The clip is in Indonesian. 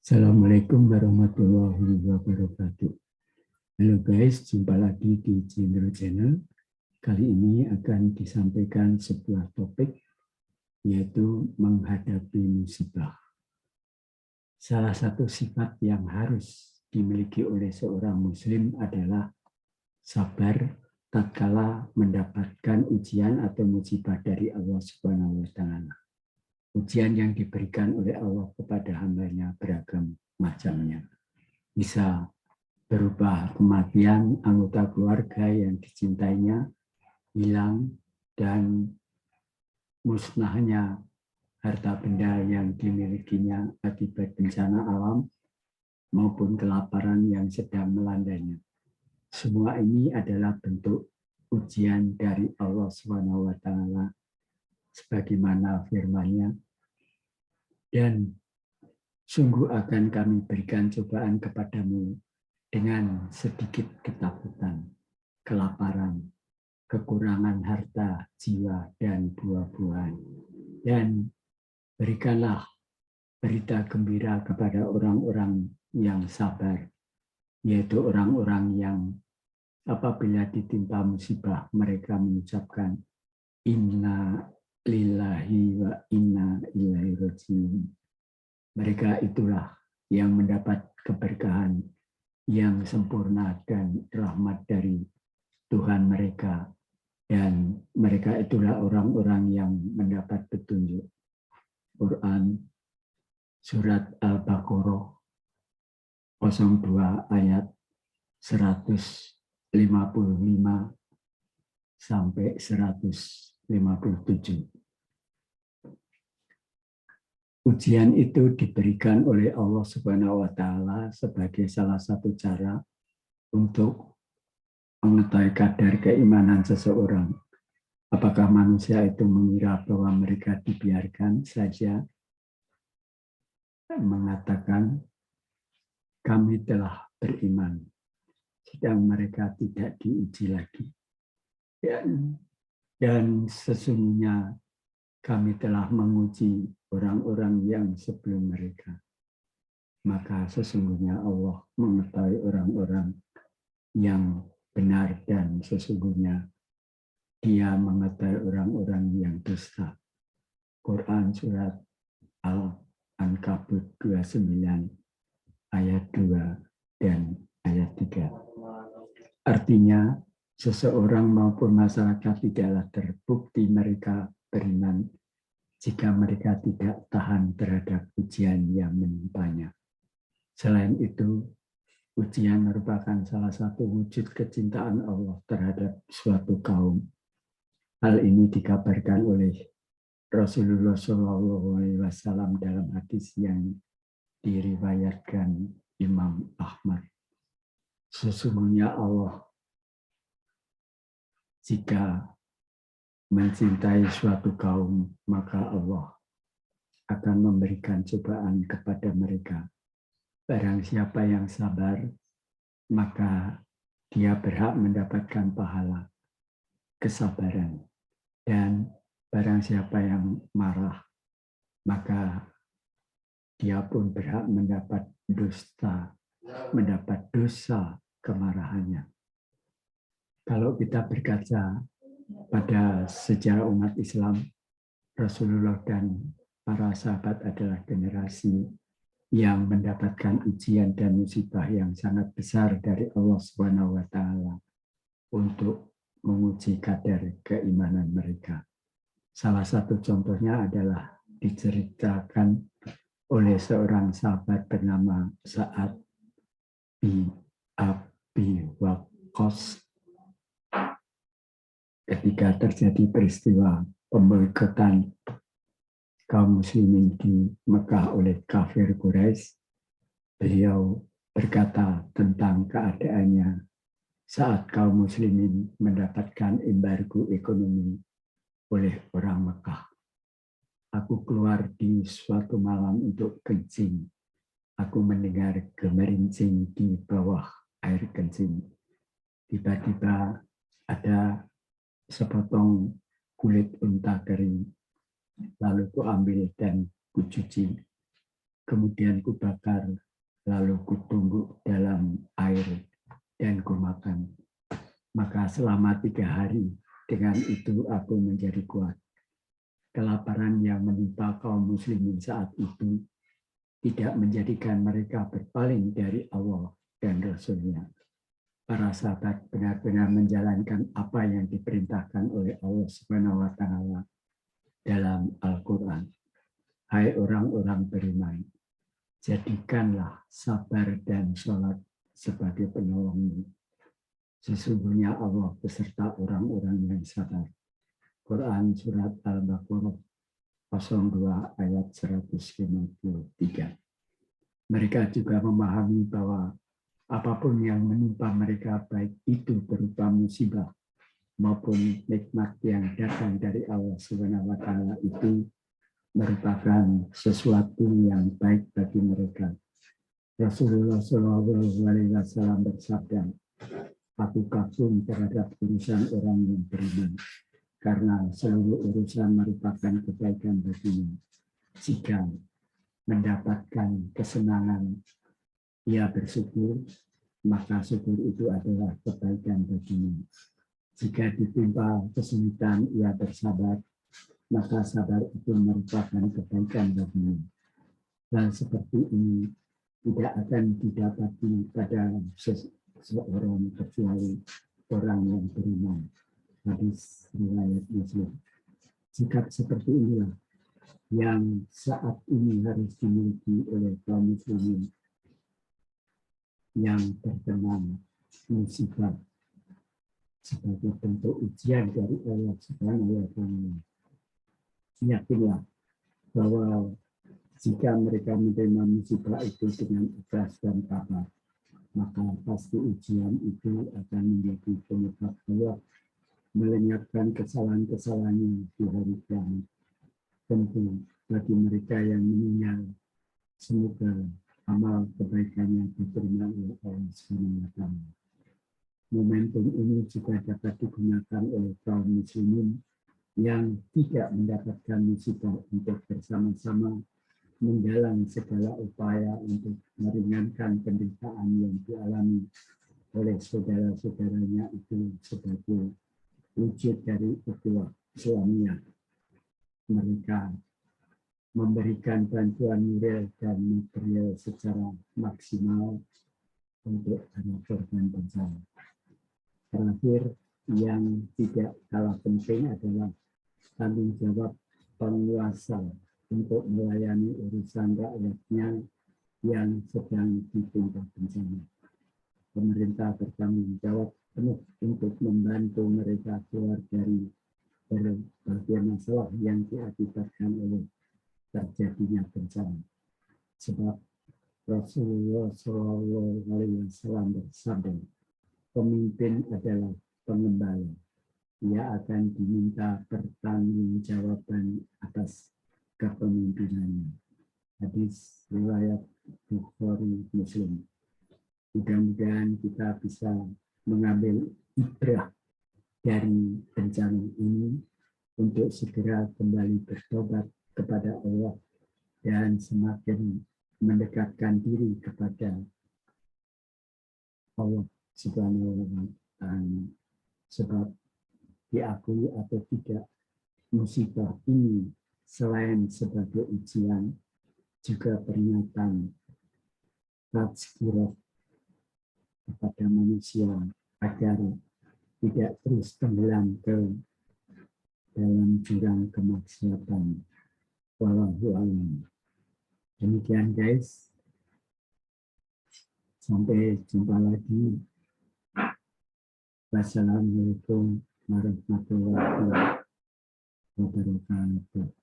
Assalamualaikum warahmatullahi wabarakatuh. Halo guys, jumpa lagi di Jindro Channel. Kali ini akan disampaikan sebuah topik, yaitu menghadapi musibah. Salah satu sifat yang harus dimiliki oleh seorang muslim adalah sabar tatkala mendapatkan ujian atau musibah dari Allah Subhanahu wa Ta'ala. Ujian yang diberikan oleh Allah kepada hamba-Nya beragam macamnya. Bisa berupa kematian anggota keluarga yang dicintainya, hilang, dan musnahnya harta benda yang dimilikinya akibat bencana alam maupun kelaparan yang sedang melandainya. Semua ini adalah bentuk ujian dari Allah SWT, sebagaimana firman-Nya, dan sungguh akan kami berikan cobaan kepadamu dengan sedikit ketakutan, kelaparan, kekurangan harta, jiwa, dan buah-buahan. Dan berikanlah berita gembira kepada orang-orang yang sabar, yaitu orang-orang yang apabila ditimpa musibah, mereka mengucapkan inna lillahi wa inna ilaihi raji'un. Mereka itulah yang mendapat keberkahan yang sempurna dan rahmat dari Tuhan mereka, dan mereka itulah orang-orang yang mendapat petunjuk. Quran surat Al-Baqarah 02 ayat 155 sampai 157. Ujian itu diberikan oleh Allah Subhanahu wa Ta'ala sebagai salah satu cara untuk mengetahui kadar keimanan seseorang. Apakah manusia itu mengira bahwa mereka dibiarkan saja mengatakan kami telah beriman, sedang mereka tidak diuji lagi. Dan sesungguhnya kami telah menguji orang-orang yang sebelum mereka. Maka sesungguhnya Allah mengetahui orang-orang yang benar, dan sesungguhnya Dia mengetahui orang-orang yang dusta. Quran surat Al-Ankabut 29 ayat 2 dan ayat 3. Artinya, seseorang maupun masyarakat tidaklah terbukti mereka beriman jika mereka tidak tahan terhadap ujian yang menimpanya. Selain itu, ujian merupakan salah satu wujud kecintaan Allah terhadap suatu kaum. Hal ini dikabarkan oleh Rasulullah SAW dalam hadis yang diriwayatkan Imam Ahmad. Sesungguhnya Allah, jika mencintai suatu kaum, maka Allah akan memberikan cobaan kepada mereka. Barang siapa yang sabar, maka dia berhak mendapatkan pahala kesabaran. Dan barang siapa yang marah, maka dia pun berhak mendapat dosa kemarahannya. Kalau kita berkaca pada sejarah umat Islam, Rasulullah dan para sahabat adalah generasi yang mendapatkan ujian dan musibah yang sangat besar dari Allah Subhanahu wa Ta'ala untuk menguji kadar keimanan mereka. Salah satu contohnya adalah diceritakan oleh seorang sahabat bernama Sa'ad bin Abi Waqqas ketika terjadi peristiwa pemboikotan kaum muslimin di Mekah oleh kafir Quraisy. Beliau berkata tentang keadaannya saat kaum muslimin mendapatkan embargo ekonomi oleh orang Mekah. Aku keluar di suatu malam untuk kencing. Aku mendengar gemerincing di bawah air kencing. Tiba-tiba ada sepotong kulit unta kering. Lalu ku ambil dan ku cuci. kemudian kubakar, lalu kutumbuk dalam air dan kumakan. Maka selama 3 hari dengan itu aku menjadi kuat. Kelaparan yang menimpa kaum muslimin saat itu tidak menjadikan mereka berpaling dari Allah dan Rasul-Nya. Para sahabat benar-benar menjalankan apa yang diperintahkan oleh Allah Subhanahu wa Ta'ala dalam Al-Quran. Hai orang-orang beriman, jadikanlah sabar dan sholat sebagai penolongmu. Sesungguhnya Allah beserta orang-orang yang sabar. Quran Surat Al-Baqarah 02 ayat 153. Mereka juga memahami bahwa apapun yang menimpa mereka, baik itu berupa musibah maupun nikmat yang datang dari Allah Subhanahu wa Ta'ala, itu merupakan sesuatu yang baik bagi mereka. Rasulullah SAW bersabda, aku kagum terhadap urusan orang yang beriman, karena seluruh urusan merupakan kebaikan baginya. Jika mendapatkan kesenangan, ia bersyukur, maka syukur itu adalah kebaikan baginya. Jika ditimpa kesulitan, ia bersabar, maka sabar itu merupakan kebaikan baginya. Dan seperti ini tidak akan didapati pada seseorang kecuali orang yang beriman. Hadis riwayat Muslim. Sikap seperti inilah yang saat ini harus dimiliki oleh kaum muslimin yang terkena musibah sebagai bentuk ujian dari Allah Subhanahu wa Ta'ala. Yakinlah bahwa jika mereka menerima musibah itu dengan ikhlas dan tabah, maka pasti ujian itu akan menjadi penyebab Allah melenyapkan kesalahan-kesalahannya di hari kiamat. Tentu bagi mereka yang meninggal, semoga amal kebaikannya diterima oleh Allah Subhanahu wa Ta'ala. Momentum ini juga dapat digunakan oleh kaum muslimin yang tidak mendapatkan musibah untuk bersama-sama menggalang segala upaya untuk meringankan penderitaan yang dialami oleh saudara-saudaranya itu sebagai wujud dari ukhuwah Islamiyah. Mereka memberikan bantuan moral dan material secara maksimal untuk para korban bencana. Terakhir, yang tidak kalah penting adalah tanggung jawab penguasa untuk melayani urusan rakyatnya yang sedang ditimpa bencana. Pemerintah bertanggung jawab penuh untuk membantu mereka keluar dari berbagai masalah yang diakibatkan oleh terjadinya bencana. Sebab Rasulullah SAW bersabda, pemimpin adalah pengembala. Ia akan diminta pertanggungjawaban atas kepemimpinannya. Hadis riwayat Bukhari Muslim. Mudah-mudahan kita bisa mengambil ibrah dari bencana ini untuk segera kembali bertobat kepada Allah dan semakin mendekatkan diri kepada Allah Subhanahu wa Ta'ala. Sebab diakui atau tidak, musibah ini selain sebagai ujian juga peringatan tazkirah kepada manusia agar tidak terus tenggelam ke dalam jurang kemaksiatan. Wallahu a'lam. Demikian guys. Sampai jumpa lagi. Wassalamualaikum warahmatullahi wabarakatuh.